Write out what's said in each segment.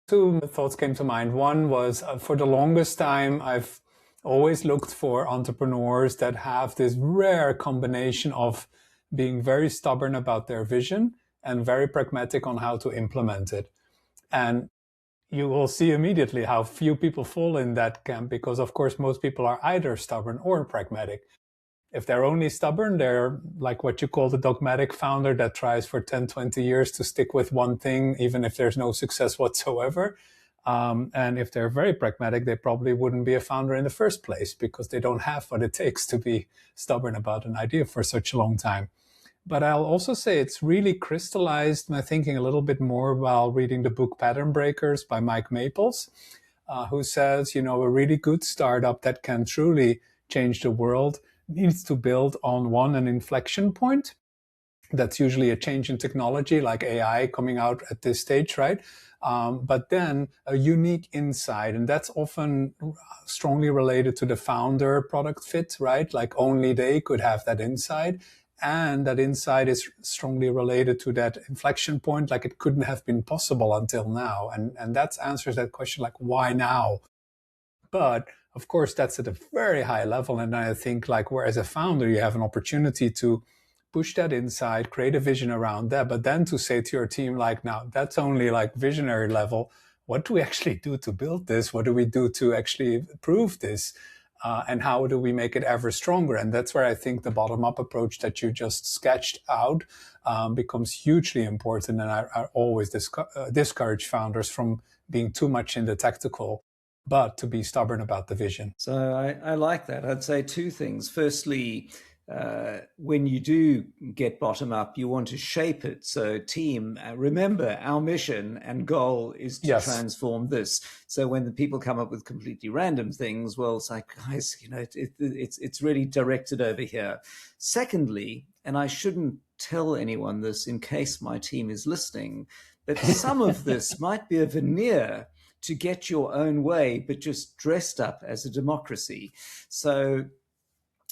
Two thoughts came to mind. One was for the longest time, I've always looked for entrepreneurs that have this rare combination of being very stubborn about their vision and very pragmatic on how to implement it. And you will see immediately how few people fall in that camp because, of course, most people are either stubborn or pragmatic. If they're only stubborn, they're like what you call the dogmatic founder that tries for 10, 20 years to stick with one thing, even if there's no success whatsoever. And if they're very pragmatic, they probably wouldn't be a founder in the first place because they don't have what it takes to be stubborn about an idea for such a long time. But I'll also say it's really crystallized my thinking a little bit more while reading the book Pattern Breakers by Mike Maples, who says, you know, a really good startup that can truly change the world needs to build on an inflection point. That's usually a change in technology like AI coming out at this stage, right? But then a unique insight, and that's often strongly related to the founder product fit, right? Like only they could have that insight. And that insight is strongly related to that inflection point, like it couldn't have been possible until now. And that answers that question, like, why now? But of course, that's at a very high level. And I think like where as a founder, you have an opportunity to push that insight, create a vision around that, but then to say to your team, like, now that's only like visionary level. What do we actually do to build this? What do we do to actually prove this? And how do we make it ever stronger? And that's where I think the bottom-up approach that you just sketched out becomes hugely important. And I always discourage founders from being too much in the tactical, but to be stubborn about the vision. So I like that. I'd say two things. Firstly, when you do get bottom up, you want to shape it. So team, remember our mission and goal is to transform this. So when the people come up with completely random things, well, it's like, guys, you know, it's really directed over here. Secondly, and I shouldn't tell anyone this in case my team is listening, but some of this might be a veneer to get your own way, but just dressed up as a democracy. So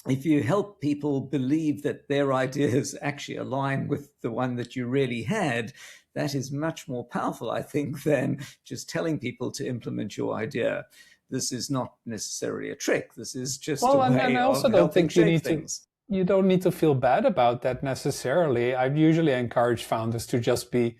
if you help people believe that their ideas actually align with the one that you really had, that is much more powerful, I think, than just telling people to implement your idea. This is not necessarily a trick. This is just a way and I also don't think you don't need to feel bad about that necessarily. I usually encourage founders to just be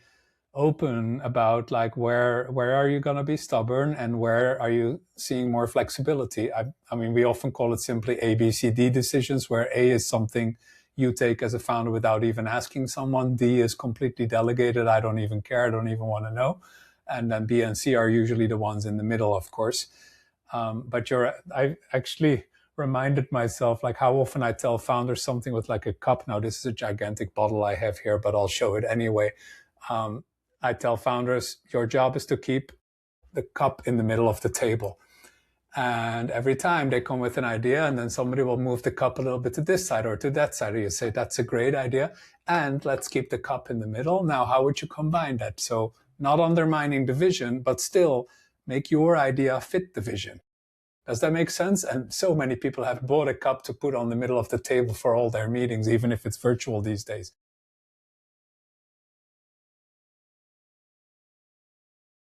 open about like where are you going to be stubborn and where are you seeing more flexibility. I mean, we often call it simply A, B, C, D decisions, where A is something you take as a founder without even asking someone. D is completely delegated. I don't even care. I don't even want to know. And then B and C are usually the ones in the middle, of course. But I actually reminded myself like how often I tell founders something with like a cup. Now, this is a gigantic bottle I have here, but I'll show it anyway. I tell founders, your job is to keep the cup in the middle of the table. And every time they come with an idea and then somebody will move the cup a little bit to this side or to that side, or you say, that's a great idea. And let's keep the cup in the middle. Now, how would you combine that? So not undermining the vision, but still make your idea fit the vision. Does that make sense? And so many people have bought a cup to put on the middle of the table for all their meetings, even if it's virtual these days.